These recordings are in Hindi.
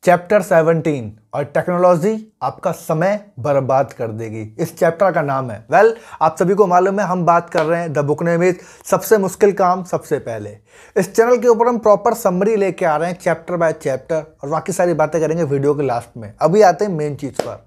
चैप्टर 17 और टेक्नोलॉजी आपका समय बर्बाद कर देगी। इस चैप्टर का नाम है आप सभी को मालूम है हम बात कर रहे हैं द बुक नेम इज सबसे मुश्किल काम सबसे पहले। इस चैनल के ऊपर हम प्रॉपर समरी लेके आ रहे हैं चैप्टर बाय चैप्टर और बाकी सारी बातें करेंगे वीडियो के लास्ट में। अभी आते हैं मेन चीज पर।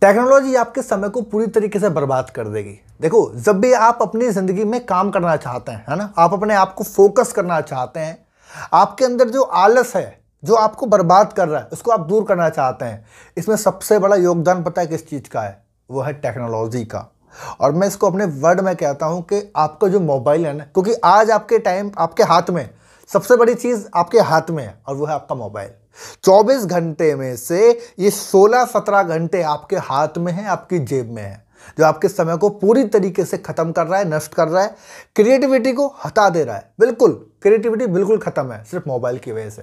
टेक्नोलॉजी आपके समय को पूरी तरीके से बर्बाद कर देगी। देखो, जब भी आप अपनी जिंदगी में काम करना चाहते हैं, है ना, आप अपने आप को फोकस करना चाहते हैं, आपके अंदर जो आलस है जो आपको बर्बाद कर रहा है उसको आप दूर करना चाहते हैं, इसमें सबसे बड़ा योगदान पता है किस चीज़ का है? वो है टेक्नोलॉजी का। और मैं इसको अपने वर्ड में कहता हूं कि आपका जो मोबाइल है ना, क्योंकि आज आपके टाइम आपके हाथ में सबसे बड़ी चीज़ आपके हाथ में है और वो है आपका मोबाइल। 24 घंटे में से ये 16-17 घंटे आपके हाथ में है, आपकी जेब में है, जो आपके समय को पूरी तरीके से खत्म कर रहा है, नष्ट कर रहा है, क्रिएटिविटी को हटा दे रहा है। बिल्कुल क्रिएटिविटी बिल्कुल खत्म है सिर्फ मोबाइल की वजह से।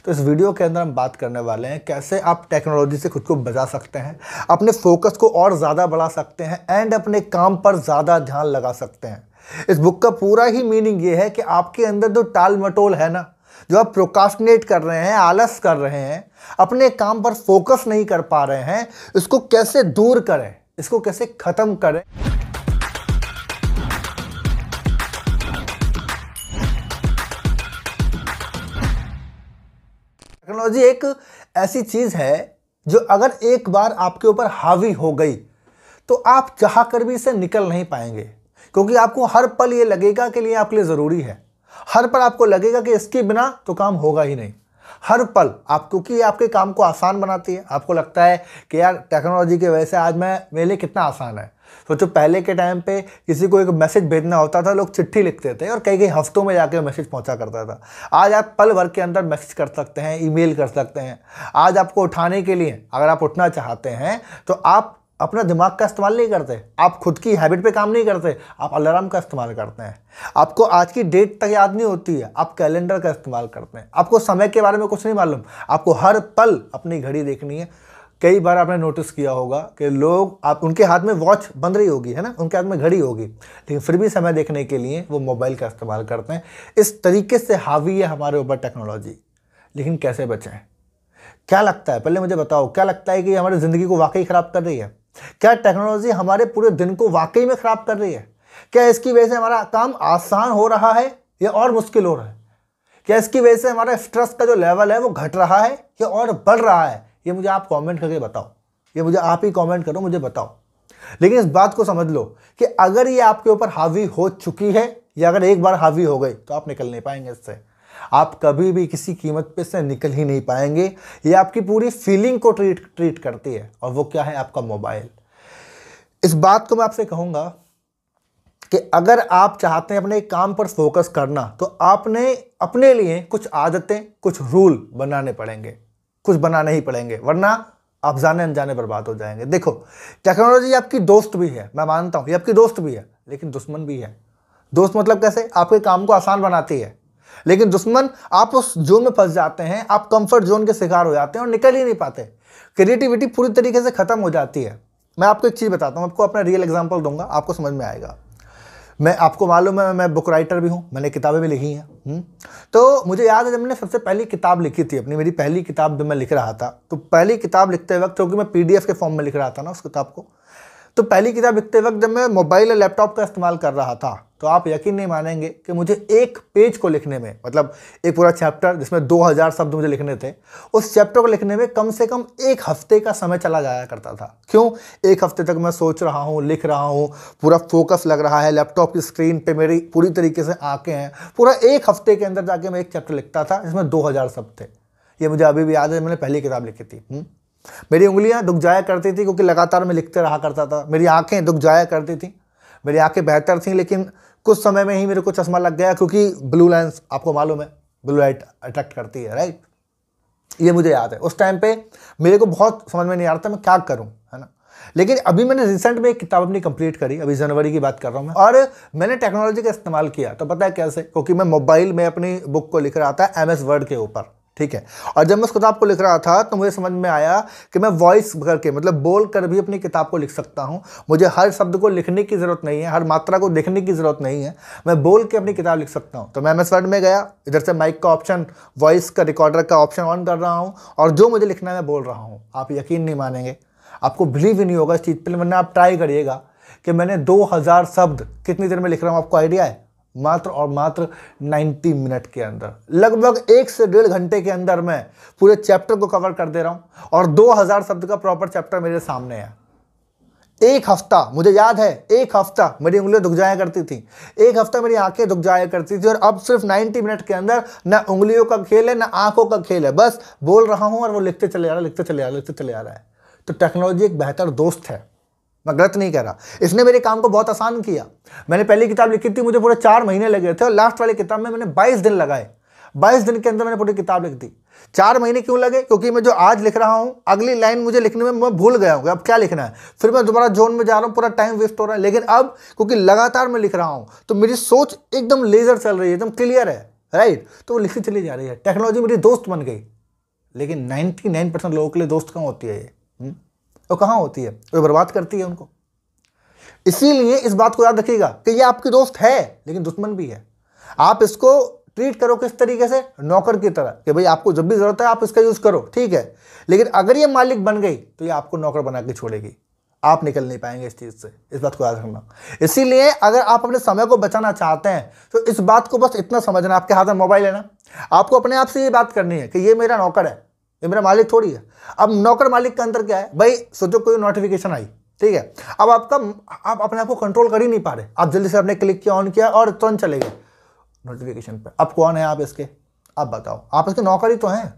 तो इस वीडियो के अंदर हम बात करने वाले हैं कैसे आप टेक्नोलॉजी से खुद को बचा सकते हैं, अपने फोकस को और ज़्यादा बढ़ा सकते हैं एंड अपने काम पर ज़्यादा ध्यान लगा सकते हैं। इस बुक का पूरा ही मीनिंग ये है कि आपके अंदर जो टाल मटोल है ना, जो आप प्रोकास्टिनेट कर रहे हैं, आलस कर रहे हैं, अपने काम पर फोकस नहीं कर पा रहे हैं, इसको कैसे दूर करें, इसको कैसे खत्म करें। टेक्नोलॉजी एक ऐसी चीज है जो अगर एक बार आपके ऊपर हावी हो गई तो आप चाह कर भी इसे निकल नहीं पाएंगे, क्योंकि आपको हर पल ये लगेगा कि ये आपके लिए जरूरी है। हर पल आपको लगेगा कि इसके बिना तो काम होगा ही नहीं। हर पल आप, क्योंकि ये आपके काम को आसान बनाती है। आपको लगता है कि यार टेक्नोलॉजी की वजह से आज मेरे लिए कितना आसान है। सोचो पहले के टाइम पे किसी को एक मैसेज भेजना होता था, लोग चिट्ठी लिखते थे और कई हफ्तों में जाके मैसेज पहुंचा करता था। आज आप पल भर के अंदर मैसेज कर सकते हैं, ईमेल कर सकते हैं। आज आपको उठाने के लिए अगर आप उठना चाहते हैं तो आप अपना दिमाग का इस्तेमाल नहीं करते, आप खुद की हैबिट पे काम नहीं करते, आप अलार्म का इस्तेमाल करते हैं। आपको आज की डेट तक याद नहीं होती है, आप कैलेंडर का इस्तेमाल करते हैं। आपको समय के बारे में कुछ नहीं मालूम, आपको हर पल अपनी घड़ी देखनी है। कई बार आपने नोटिस किया होगा कि लोग, आप उनके हाथ में वॉच बंद रही होगी, है ना, उनके हाथ में घड़ी होगी, लेकिन फिर भी समय देखने के लिए वो मोबाइल का इस्तेमाल करते हैं। इस तरीके से हावी है हमारे ऊपर टेक्नोलॉजी। लेकिन कैसे बचें? क्या लगता है, पहले मुझे बताओ, क्या लगता है कि हमारी ज़िंदगी को वाकई ख़राब कर रही है? क्या टेक्नोलॉजी हमारे पूरे दिन को वाकई में ख़राब कर रही है? क्या इसकी वजह से हमारा काम आसान हो रहा है या और मुश्किल हो रहा है? क्या इसकी वजह से हमारा स्ट्रेस का जो लेवल है वो घट रहा है या और बढ़ रहा है? ये मुझे आप कमेंट करके बताओ, ये मुझे आप ही कमेंट करो, मुझे बताओ। लेकिन इस बात को समझ लो कि अगर ये आपके ऊपर हावी हो चुकी है या अगर एक बार हावी हो गई तो आप निकल नहीं पाएंगे इससे। आप कभी भी किसी कीमत पे से निकल ही नहीं पाएंगे। ये आपकी पूरी फीलिंग को ट्रीट करती है, और वो क्या है? आपका मोबाइल। इस बात को मैं आपसे कहूंगा कि अगर आप चाहते हैं अपने काम पर फोकस करना तो आपने अपने लिए कुछ आदतें, कुछ रूल बनाने पड़ेंगे, कुछ बनाने ही पड़ेंगे, वरना आप जाने अनजाने बर्बाद हो जाएंगे। देखो, टेक्नोलॉजी आपकी दोस्त भी है, मैं मानता हूं ये आपकी दोस्त भी है, लेकिन दुश्मन भी है। दोस्त मतलब कैसे? आपके काम को आसान बनाती है, लेकिन दुश्मन, आप उस जोन में फंस जाते हैं, आप कंफर्ट जोन के शिकार हो जाते हैं और निकल ही नहीं पाते। क्रिएटिविटी पूरी तरीके से खत्म हो जाती है। मैं आपको एक चीज़ बताता हूँ, आपको अपना रियल एग्जांपल दूंगा, आपको समझ में आएगा। मैं, आपको मालूम है मैं बुक राइटर भी हूँ, मैंने किताबें भी लिखी हैं। तो मुझे याद है जब मैंने सबसे पहली किताब लिखी थी अपनी, मेरी पहली किताब जब मैं लिख रहा था, तो पहली किताब लिखते वक्त, क्योंकि मैं PDF के फॉर्म में लिख रहा था ना उस किताब को, तो पहली किताब लिखते वक्त जब मैं मोबाइल और लैपटॉप का इस्तेमाल कर रहा था तो आप यकीन नहीं मानेंगे कि मुझे एक पेज को लिखने में, मतलब एक पूरा चैप्टर जिसमें 2000 शब्द मुझे लिखने थे, उस चैप्टर को लिखने में कम से कम 1 हफ्ते का समय चला जाया करता था। क्यों? 1 हफ्ते तक मैं सोच रहा हूँ, लिख रहा हूँ, पूरा फोकस लग रहा है, लैपटॉप की स्क्रीन पे मेरी पूरी तरीके से आंखें हैं। पूरा 1 हफ्ते के अंदर जाके मैं एक चैप्टर लिखता था जिसमें 2000 शब्द थे। ये मुझे अभी भी याद है, मैंने पहली किताब लिखी थी। मेरी उंगलियां दुख जाया करती थी क्योंकि लगातार मैं लिखते रहा करता था। मेरी आंखें दुख जाया करती थी, मेरी आंखें बेहतर थी, लेकिन कुछ समय में ही मेरे को चश्मा लग गया, क्योंकि ब्लू लेंस, आपको मालूम है, ब्लू लाइट अट्रैक्ट करती है, राइट। ये मुझे याद है। उस टाइम पे मेरे को बहुत समझ में नहीं आ रहा था मैं क्या करूं, है ना। लेकिन अभी मैंने रिसेंट में एक किताब अपनी कंप्लीट करी, अभी जनवरी की बात कर रहा हूं मैं, और मैंने टेक्नोलॉजी का इस्तेमाल किया। तो पता है कैसे? क्योंकि मैं मोबाइल में अपनी बुक को लिख रहा था MS वर्ड के ऊपर, ठीक है। और जब मैं उस किताब को लिख रहा था तो मुझे समझ में आया कि मैं वॉइस करके मतलब बोल कर भी अपनी किताब को लिख सकता हूँ। मुझे हर शब्द को लिखने की ज़रूरत नहीं है, हर मात्रा को देखने की ज़रूरत नहीं है, मैं बोल के अपनी किताब लिख सकता हूँ। तो मैं MS वर्ड में गया, इधर से माइक का ऑप्शन, वॉइस का रिकॉर्डर का ऑप्शन ऑन कर रहा हूँ और जो मुझे लिखना है मैं बोल रहा हूँ। आप यकीन नहीं मानेंगे, आपको बिलीव ही नहीं होगा इस चीज़ पर, वरना आप ट्राई करिएगा कि मैंने 2000 शब्द कितनी देर में लिख रहा हूँ। आपको आइडिया है? मात्र और मात्र 90 मिनट के अंदर, लगभग 1 से 1.5 घंटे के अंदर मैं पूरे चैप्टर को कवर कर दे रहा हूं और 2000 शब्द का प्रॉपर चैप्टर मेरे सामने है। एक हफ्ता, मुझे याद है, एक हफ्ता मेरी उंगलियां दुख जाया करती थी, एक हफ्ता मेरी आंखें दुख जाया करती थी, और अब सिर्फ 90 मिनट के अंदर ना उंगलियों का खेल है ना आंखों का खेल है, बस बोल रहा हूं और वो लिखते चले जा रहा है, लिखते चले जा रहा है, लिखते चले जा रहा है। तो टेक्नोलॉजी एक बेहतर दोस्त है, मैं गलत नहीं कह रहा। इसने मेरे काम को बहुत आसान किया। मैंने पहली किताब लिखी थी, मुझे पूरे 4 महीने लगे थे और लास्ट वाली किताब में मैंने 22 दिन लगाए। 22 दिन के अंदर मैंने पूरी किताब लिख दी। 4 महीने क्यों लगे? क्योंकि मैं जो आज लिख रहा हूं, अगली लाइन मुझे लिखने में मैं भूल गया हूँ अब क्या लिखना है, फिर मैं दोबारा जोन में जा रहा हूँ, पूरा टाइम वेस्ट हो रहा है। लेकिन अब क्योंकि लगातार मैं लिख रहा हूँ तो मेरी सोच एकदम लेजर चल रही है, एकदम क्लियर है, राइट? तो वो लिखती चली जा रही है। टेक्नोलॉजी मेरी दोस्त बन गई। लेकिन 99% लोगों के लिए दोस्त कहाँ होती है ये? वो कहाँ होती है? वो बर्बाद करती है उनको। इसीलिए इस बात को याद रखिएगा कि ये आपकी दोस्त है लेकिन दुश्मन भी है। आप इसको ट्रीट करो किस तरीके से? नौकर की तरह, कि भाई आपको जब भी जरूरत है आप इसका यूज करो, ठीक है। लेकिन अगर ये मालिक बन गई तो ये आपको नौकर बना के छोड़ेगी, आप निकल नहीं पाएंगे इस चीज से। इस बात को याद रखना। इसीलिए अगर आप अपने समय को बचाना चाहते हैं तो इस बात को बस इतना समझना, आपके हाथ में मोबाइल है ना, आपको अपने आप से ये बात करनी है कि ये मेरा नौकर है, ये मेरा मालिक थोड़ी है। अब नौकर मालिक का अंतर क्या है भाई? सोचो कोई नोटिफिकेशन आई, ठीक है, अब आप अपने आप को कंट्रोल कर ही नहीं पा रहे, आप जल्दी से आपने क्लिक किया, ऑन किया और तुरंत चले गए नोटिफिकेशन पे। अब कौन है आप इसके? आप बताओ, आप इसके नौकर ही तो हैं।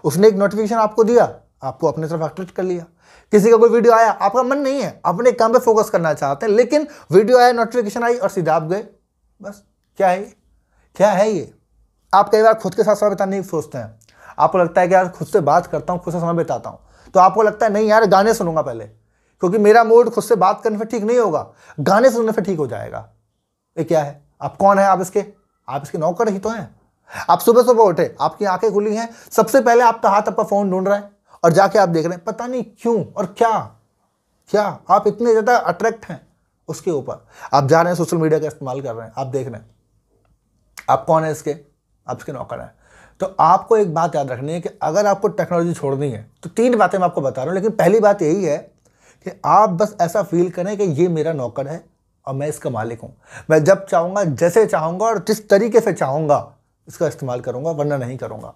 उसने एक नोटिफिकेशन आपको दिया, आपको अपनी तरफ अट्रैक्ट कर लिया। किसी का कोई वीडियो आया, आपका मन नहीं है, अपने काम पे फोकस करना चाहते हैं, लेकिन वीडियो आया, नोटिफिकेशन आई और सीधा आप गए। बस क्या है? क्या है ये? आप कई बार खुद के साथ समय बिताने की सोचते हैं। आपको लगता है कि यार खुद से बात करता हूँ, खुद से समय बिताता हूँ, तो आपको लगता है नहीं यार गाने सुनूंगा पहले, क्योंकि मेरा मूड खुद से बात करने पर ठीक नहीं होगा, गाने सुनने पर ठीक हो जाएगा। ये क्या है? आप कौन है? आप इसके नौकर ही तो हैं। आप सुबह सुबह उठे, आपकी आंखें खुली हैं, सबसे पहले आपका हाथ आपका फोन ढूंढ रहा है और जाके आप देख रहे हैं, पता नहीं क्यों और क्या आप इतने ज्यादा अट्रैक्ट हैं उसके ऊपर। आप जा रहे हैं, सोशल मीडिया का इस्तेमाल कर रहे हैं, आप देख रहे हैं। आप कौन है इसके? आप इसके नौकर हैं। तो आपको एक बात याद रखनी है कि अगर आपको टेक्नोलॉजी छोड़नी है तो 3 बातें मैं आपको बता रहा हूं, लेकिन पहली बात यही है कि आप बस ऐसा फील करें कि ये मेरा नौकर है और मैं इसका मालिक हूं। मैं जब चाहूंगा, जैसे चाहूंगा और जिस तरीके से चाहूंगा इसका इस्तेमाल करूंगा, वरना नहीं करूंगा।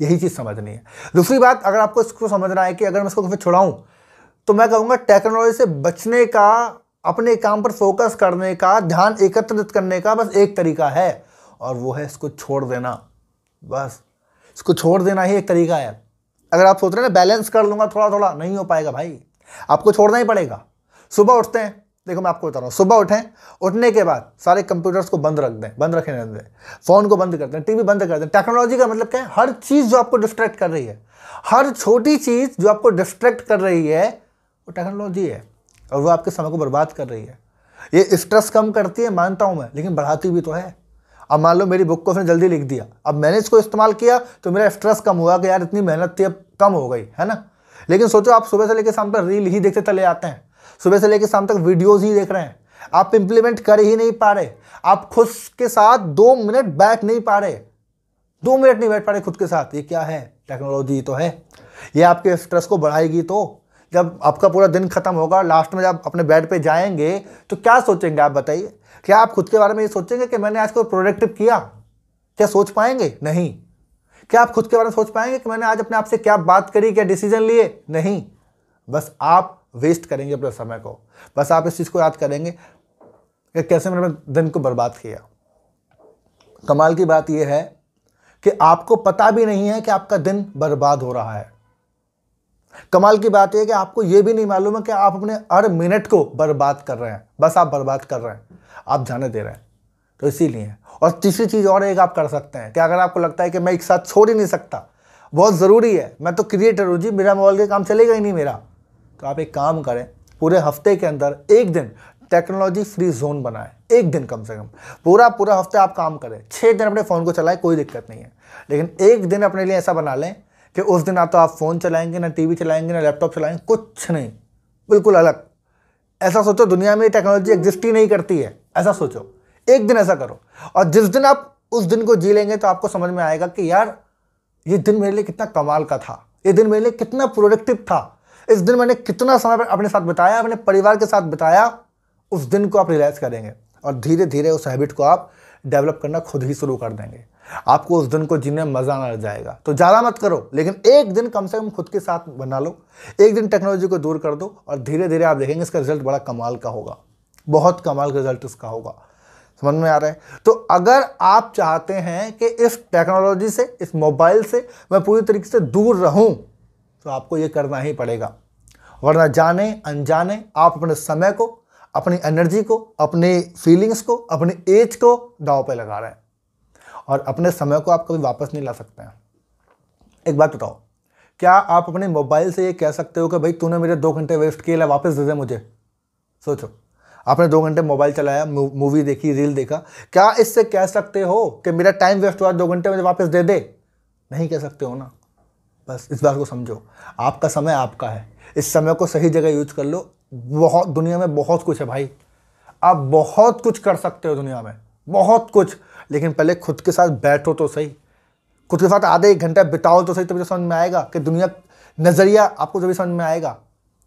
यही चीज समझनी है। दूसरी बात, अगर आपको इसको समझना है कि अगर मैं इसको कभी छुड़ाऊं तो मैं कहूंगा टेक्नोलॉजी से बचने का, अपने काम पर फोकस करने का, ध्यान एकत्रित करने का बस एक तरीका है और वो है इसको छोड़ देना। बस इसको छोड़ देना ही एक तरीका है। अगर आप सोच रहे हैं ना बैलेंस कर लूंगा थोड़ा थोड़ा, नहीं हो पाएगा भाई, आपको छोड़ना ही पड़ेगा। सुबह उठते हैं, देखो मैं आपको बता रहा हूँ, सुबह उठें, उठने के बाद सारे कंप्यूटर्स को बंद रख दें, बंद रखे रहने दें, फोन को बंद कर दें, टीवी बंद कर दें। टेक्नोलॉजी का मतलब क्या है? हर चीज जो आपको डिस्ट्रैक्ट कर रही है, हर छोटी चीज जो आपको डिस्ट्रैक्ट कर रही है वो टेक्नोलॉजी है और वो आपके समय को बर्बाद कर रही है। ये स्ट्रेस कम करती है मानता हूं मैं, लेकिन बढ़ाती भी तो है। अब मान लो मेरी बुक को उसने जल्दी लिख दिया, अब मैंने इसको इस्तेमाल किया तो मेरा स्ट्रेस कम हुआ कि यार इतनी मेहनत थी अब कम हो गई, है ना। लेकिन सोचो आप सुबह से लेकर शाम तक रील ही देखते चले आते हैं, सुबह से लेकर शाम तक वीडियोस ही देख रहे हैं, आप इंप्लीमेंट कर ही नहीं पा रहे, आप खुद के साथ 2 मिनट बैठ नहीं पा रहे, 2 मिनट नहीं बैठ पा रहे खुद के साथ। ये क्या है? टेक्नोलॉजी तो है। ये आपके स्ट्रेस को बढ़ाएगी। तो जब आपका पूरा दिन खत्म होगा, लास्ट में जब अपने बेड पे जाएंगे तो क्या सोचेंगे आप बताइए? क्या आप खुद के बारे में ये सोचेंगे कि मैंने आज कोई प्रोडक्टिव किया? क्या सोच पाएंगे? नहीं। क्या आप खुद के बारे में सोच पाएंगे कि मैंने आज अपने आप से क्या बात करी, क्या डिसीजन लिए? नहीं। बस आप वेस्ट करेंगे अपने समय को। बस आप इस चीज को याद करेंगे कि कैसे मैंने दिन को बर्बाद किया। कमाल की बात यह है कि आपको पता भी नहीं है कि आपका दिन बर्बाद हो रहा है। कमाल की बात यह है कि आपको यह भी नहीं मालूम है कि आप अपने हर मिनट को बर्बाद कर रहे हैं। बस आप बर्बाद कर रहे हैं, आप जाने दे रहे हैं। तो इसीलिए, और तीसरी चीज और एक आप कर सकते हैं कि अगर आपको लगता है कि मैं एक साथ छोड़ ही नहीं सकता, बहुत जरूरी है, मैं तो क्रिएटर हूं जी, मेरा मोबाइल के काम चलेगा ही नहीं मेरा, तो आप एक काम करें, पूरे हफ्ते के अंदर एक दिन टेक्नोलॉजी फ्री जोन बनाएं। एक दिन कम से कम, पूरा हफ्ते आप काम करें, 6 दिन अपने फोन को चलाएं, कोई दिक्कत नहीं है। लेकिन एक दिन अपने लिए ऐसा बना लें कि उस दिन ना तो आप फ़ोन चलाएंगे, ना टीवी चलाएंगे, ना लैपटॉप चलाएंगे, कुछ नहीं, बिल्कुल अलग। ऐसा सोचो दुनिया में टेक्नोलॉजी एग्जिस्ट ही नहीं करती है, ऐसा सोचो। एक दिन ऐसा करो, और जिस दिन आप उस दिन को जी लेंगे तो आपको समझ में आएगा कि यार ये दिन मेरे लिए कितना कमाल का था, ये दिन मेरे लिए कितना प्रोडक्टिव था, इस दिन मैंने कितना समय अपने साथ बिताया, अपने परिवार के साथ बिताया। उस दिन को आप रियलाइज़ करेंगे और धीरे धीरे उस हैबिट को आप डेवलप करना खुद ही शुरू कर देंगे। आपको उस दिन को जीने में मज़ा आने लग जाएगा। तो ज़्यादा मत करो, लेकिन एक दिन कम से कम खुद के साथ बना लो, एक दिन टेक्नोलॉजी को दूर कर दो और धीरे धीरे आप देखेंगे इसका रिजल्ट बड़ा कमाल का होगा, बहुत कमाल का रिजल्ट इसका होगा। समझ में आ रहा है? तो अगर आप चाहते हैं कि इस टेक्नोलॉजी से, इस मोबाइल से मैं पूरी तरीके से दूर रहूं, तो आपको ये करना ही पड़ेगा, वरना जाने अनजाने आप अपने समय को, अपनी एनर्जी को, अपनी फीलिंग्स को, अपनी एज को दांव पे लगा रहे हैं और अपने समय को आप कभी वापस नहीं ला सकते हैं। एक बात बताओ, क्या आप अपने मोबाइल से ये कह सकते हो कि भाई तूने मेरे 2 घंटे वेस्ट किए, वापस दे दे मुझे? सोचो, आपने 2 घंटे मोबाइल चलाया, मूवी देखी, रील देखा, क्या इससे कह सकते हो कि मेरा टाइम वेस्ट हुआ, 2 घंटे मुझे वापस दे दे? नहीं कह सकते हो ना। बस इस बात को समझो, आपका समय आपका है, इस समय को सही जगह यूज कर लो। बहुत दुनिया में बहुत कुछ है भाई, आप बहुत कुछ कर सकते हो दुनिया में, बहुत कुछ, लेकिन पहले खुद के साथ बैठो तो सही, खुद के साथ आधे 1 घंटा बिताओ तो सही, तभी तो समझ में आएगा कि दुनिया नज़रिया आपको जब समझ में आएगा।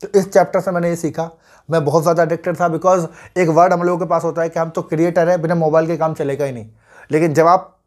तो इस चैप्टर से मैंने ये सीखा, मैं बहुत ज़्यादा एडिक्टेड था, बिकॉज एक वर्ड हम लोगों के पास होता है कि हम तो क्रिएटर है, बिना मोबाइल के काम चलेगा ही नहीं। लेकिन जब आप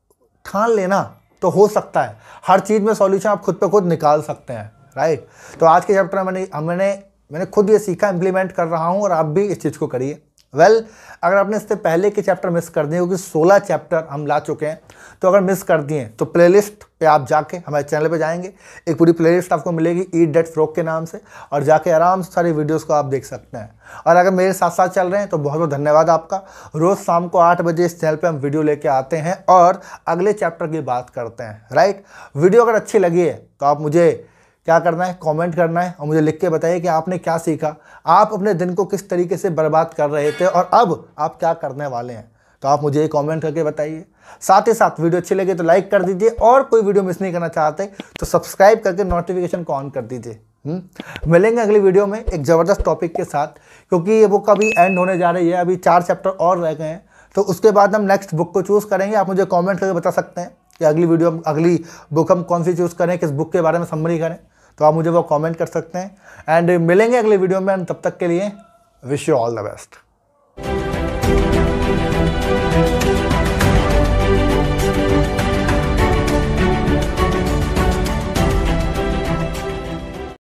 ठान लेना तो हो सकता है, हर चीज़ में सॉल्यूशन आप खुद पे खुद निकाल सकते हैं, राइट। तो आज के चैप्टर में मैंने खुद ये सीखा, इंप्लीमेंट कर रहा हूँ और आप भी इस चीज़ को करिए। अगर आपने इससे पहले के चैप्टर मिस कर दिए, क्योंकि 16 चैप्टर हम ला चुके हैं, तो अगर मिस कर दिए तो प्लेलिस्ट पे आप जाके हमारे चैनल पे जाएंगे, एक पूरी प्लेलिस्ट आपको मिलेगी ईट डेट फ्रॉक के नाम से, और जाके आराम से सारी वीडियोस को आप देख सकते हैं। और अगर मेरे साथ साथ चल रहे हैं तो बहुत बहुत धन्यवाद आपका। रोज़ शाम को 8 बजे इस चैनल पर हम वीडियो लेके आते हैं और अगले चैप्टर की बात करते हैं, राइट। वीडियो अगर अच्छी लगी है तो आप मुझे क्या करना है, कमेंट करना है और मुझे लिख के बताइए कि आपने क्या सीखा, आप अपने दिन को किस तरीके से बर्बाद कर रहे थे और अब आप क्या करने वाले हैं। तो आप मुझे कमेंट करके बताइए। साथ ही साथ वीडियो अच्छी लगे तो लाइक कर दीजिए, और कोई वीडियो मिस नहीं करना चाहते तो सब्सक्राइब करके नोटिफिकेशन को ऑन कर दीजिए। मिलेंगे अगली वीडियो में एक ज़बरदस्त टॉपिक के साथ, क्योंकि ये बुक अभी एंड होने जा रही है, अभी 4 चैप्टर और रह गए हैं, तो उसके बाद हम नेक्स्ट बुक को चूज़ करेंगे। आप मुझे कॉमेंट करके बता सकते हैं कि अगली बुक हम कौन सी चूज़ करें, किस बुक के बारे में समरी करें, तो आप मुझे वो कमेंट कर सकते हैं। एंड मिलेंगे अगले वीडियो में, तब तक के लिए wish you all the best.